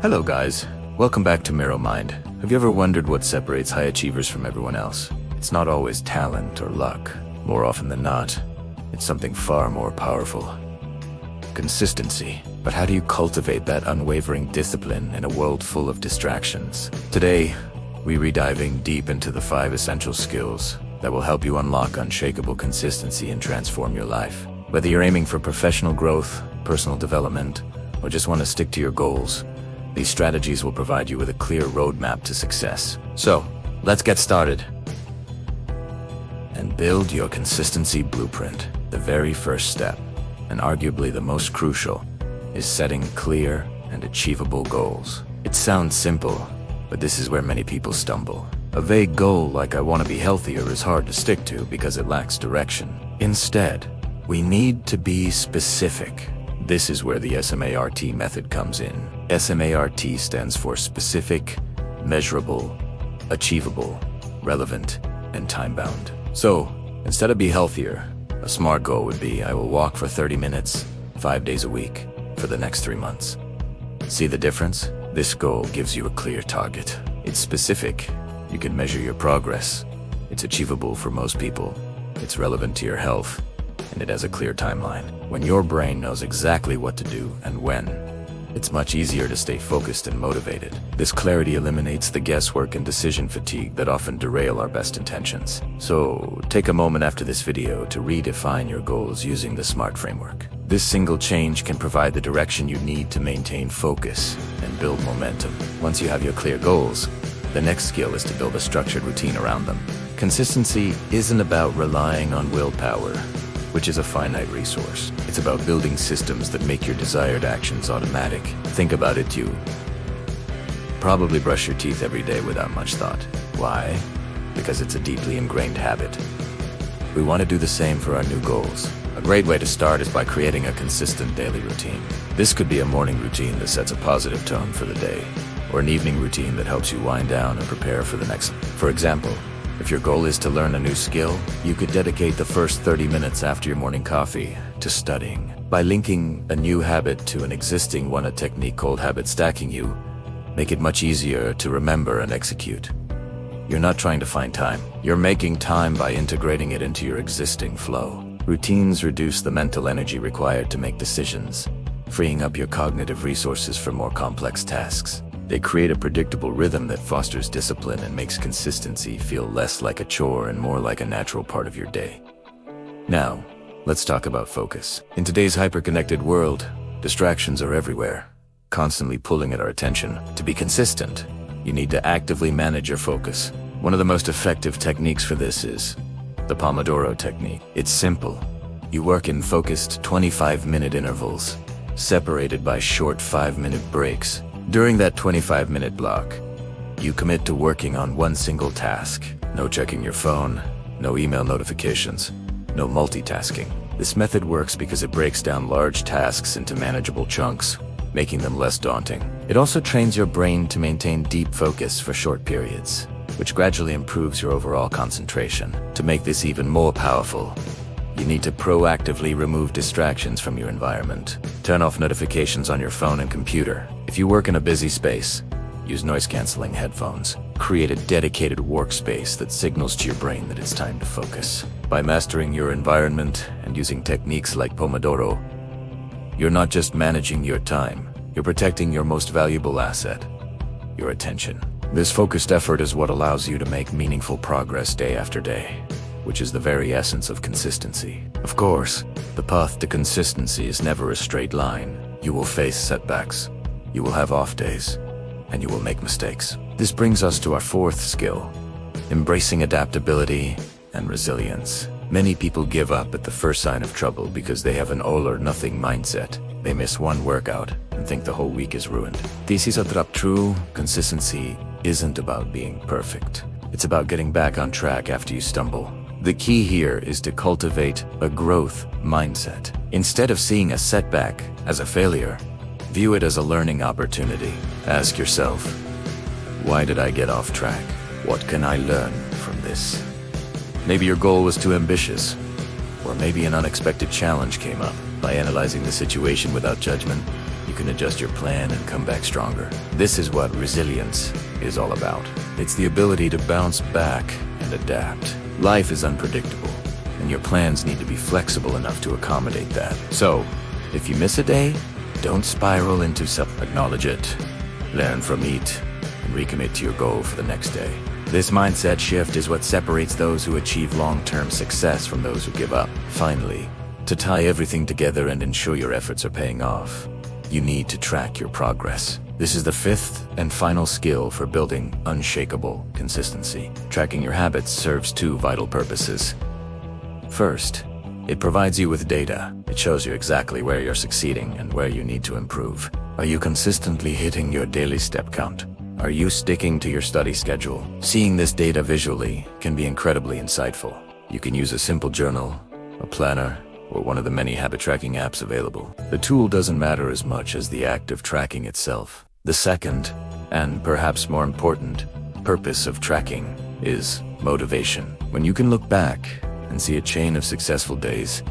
Hello guys, welcome back to Mirror Mind. Have you ever wondered what separates high achievers from everyone else? It's not always talent or luck. More often than not, it's something far more powerful. Consistency. But how do you cultivate that unwavering discipline in a world full of distractions? Today, we're diving deep into the 5 essential skills that will help you unlock unshakable consistency and transform your life. Whether you're aiming for professional growth, personal development, or just want to stick to your goals, these strategies will provide you with a clear roadmap to success. So, let's get started and build your consistency blueprint. The very first step, and arguably the most crucial, is setting clear and achievable goals. It sounds simple, but this is where many people stumble. A vague goal like "I want to be healthier" is hard to stick to because it lacks direction. Instead, we need to be specific. This is where the SMART method comes in. SMART stands for specific, measurable, achievable, relevant, and time-bound. So, instead of "be healthier," a smart goal would be "I will walk for 30 minutes, 5 days a week, for the next 3 months." See the difference? This goal gives you a clear target. It's specific. You can measure your progress. It's achievable for most people. It's relevant to your health. And it has a clear timeline. When your brain knows exactly what to do and when, it's much easier to stay focused and motivated. This clarity eliminates the guesswork and decision fatigue that often derail our best intentions. So, take a moment after this video to redefine your goals using the SMART framework. This single change can provide the direction you need to maintain focus and build momentum. Once you have your clear goals, the next skill is to build a structured routine around them. Consistency isn't about relying on willpower, which is a finite resource. It's about building systems that make your desired actions automatic. Think about it, you probably brush your teeth every day without much thought. Why? Because it's a deeply ingrained habit. We want to do the same for our new goals. A great way to start is by creating a consistent daily routine. This could be a morning routine that sets a positive tone for the day, or an evening routine that helps you wind down and prepare for the next. For example, if your goal is to learn a new skill, you could dedicate the first 30 minutes after your morning coffee to studying. By linking a new habit to an existing one, a technique called habit stacking, you make it much easier to remember and execute. You're not trying to find time. You're making time by integrating it into your existing flow. Routines reduce the mental energy required to make decisions, freeing up your cognitive resources for more complex tasks. They create a predictable rhythm that fosters discipline and makes consistency feel less like a chore and more like a natural part of your day. Now, let's talk about focus. In today's hyper-connected world, distractions are everywhere, constantly pulling at our attention. To be consistent, you need to actively manage your focus. One of the most effective techniques for this is the Pomodoro technique. It's simple. You work in focused 25-minute intervals, separated by short 5-minute breaks. During that 25-minute block, you commit to working on one single task. No checking your phone, no email notifications, no multitasking. This method works because it breaks down large tasks into manageable chunks, making them less daunting. It also trains your brain to maintain deep focus for short periods, which gradually improves your overall concentration. To make this even more powerful, you need to proactively remove distractions from your environment. Turn off notifications on your phone and computer. If you work in a busy space, use noise-canceling headphones. Create a dedicated workspace that signals to your brain that it's time to focus. By mastering your environment and using techniques like Pomodoro, you're not just managing your time, you're protecting your most valuable asset, your attention. This focused effort is what allows you to make meaningful progress day after day, which is the very essence of consistency. Of course, the path to consistency is never a straight line. You will face setbacks, you will have off days, and you will make mistakes. This brings us to our 4th skill, embracing adaptability and resilience. Many people give up at the first sign of trouble because they have an all-or-nothing mindset. They miss one workout and think the whole week is ruined. This is not true. Consistency isn't about being perfect. It's about getting back on track after you stumble. The key here is to cultivate a growth mindset. Instead of seeing a setback as a failure, view it as a learning opportunity. Ask yourself, why did I get off track? What can I learn from this? Maybe your goal was too ambitious, or maybe an unexpected challenge came up. By analyzing the situation without judgment, you you can adjust your plan and come back stronger. This is what resilience is all about. It's the ability to bounce back and adapt. Life is unpredictable, and your plans need to be flexible enough to accommodate that. So, if you miss a day, don't spiral into acknowledge it, learn from it, and recommit to your goal for the next day. This mindset shift is what separates those who achieve long-term success from those who give up. Finally, to tie everything together and ensure your efforts are paying off, you need to track your progress. This is the fifth and final skill for building unshakable consistency. Tracking your habits serves two vital purposes. First, it provides you with data. It shows you exactly where you're succeeding and where you need to improve. Are you consistently hitting your daily step count? Are you sticking to your study schedule? Seeing this data visually can be incredibly insightful. You can use a simple journal, a planner, or one of the many habit tracking apps available. The tool doesn't matter as much as the act of tracking itself. The second, and perhaps more important, purpose of tracking is motivation. When you can look back and see a chain of successful days,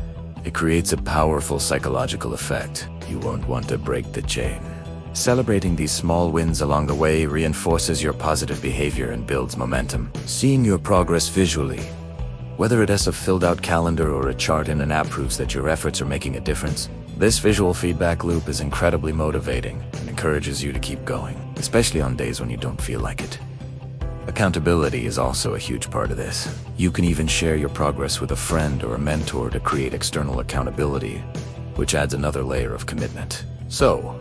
it creates a powerful psychological effect. You won't want to break the chain. Celebrating these small wins along the way reinforces your positive behavior and builds momentum. Seeing your progress visually, whether it is a filled-out calendar or a chart in an app, proves that your efforts are making a difference. This visual feedback loop is incredibly motivating and encourages you to keep going, especially on days when you don't feel like it. Accountability is also a huge part of this. You can even share your progress with a friend or a mentor to create external accountability, which adds another layer of commitment. So,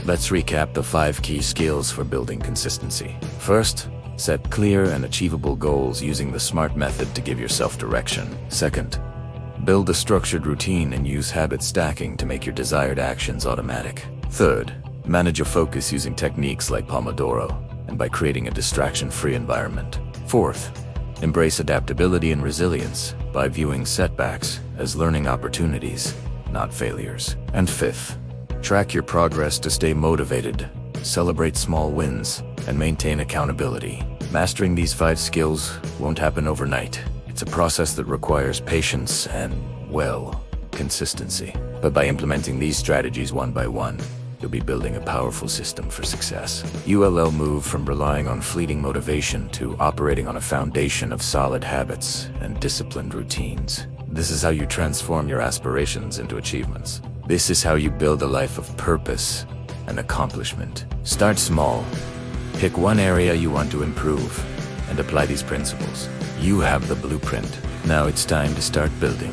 let's recap the 5 key skills for building consistency. First, set clear and achievable goals using the SMART method to give yourself direction. Second, build a structured routine and use habit stacking to make your desired actions automatic. Third, manage your focus using techniques like Pomodoro and by creating a distraction-free environment. Fourth, embrace adaptability and resilience by viewing setbacks as learning opportunities, not failures. And fifth, track your progress to stay motivated, celebrate small wins, and maintain accountability. Mastering these 5 skills won't happen overnight. It's a process that requires patience and, well, consistency. But by implementing these strategies one by one, you'll be building a powerful system for success. You'll move from relying on fleeting motivation to operating on a foundation of solid habits and disciplined routines. This is how you transform your aspirations into achievements. This is how you build a life of purpose and accomplishment. Start small. Pick one area you want to improve and apply these principles. You have the blueprint. Now it's time to start building.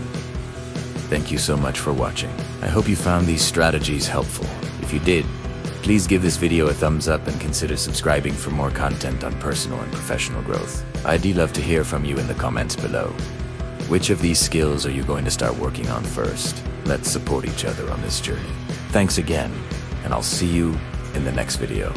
Thank you so much for watching. I hope you found these strategies helpful. If you did, please give this video a thumbs up and consider subscribing for more content on personal and professional growth. I'd love to hear from you in the comments below. Which of these skills are you going to start working on first? Let's support each other on this journey. Thanks again, and I'll see you in the next video.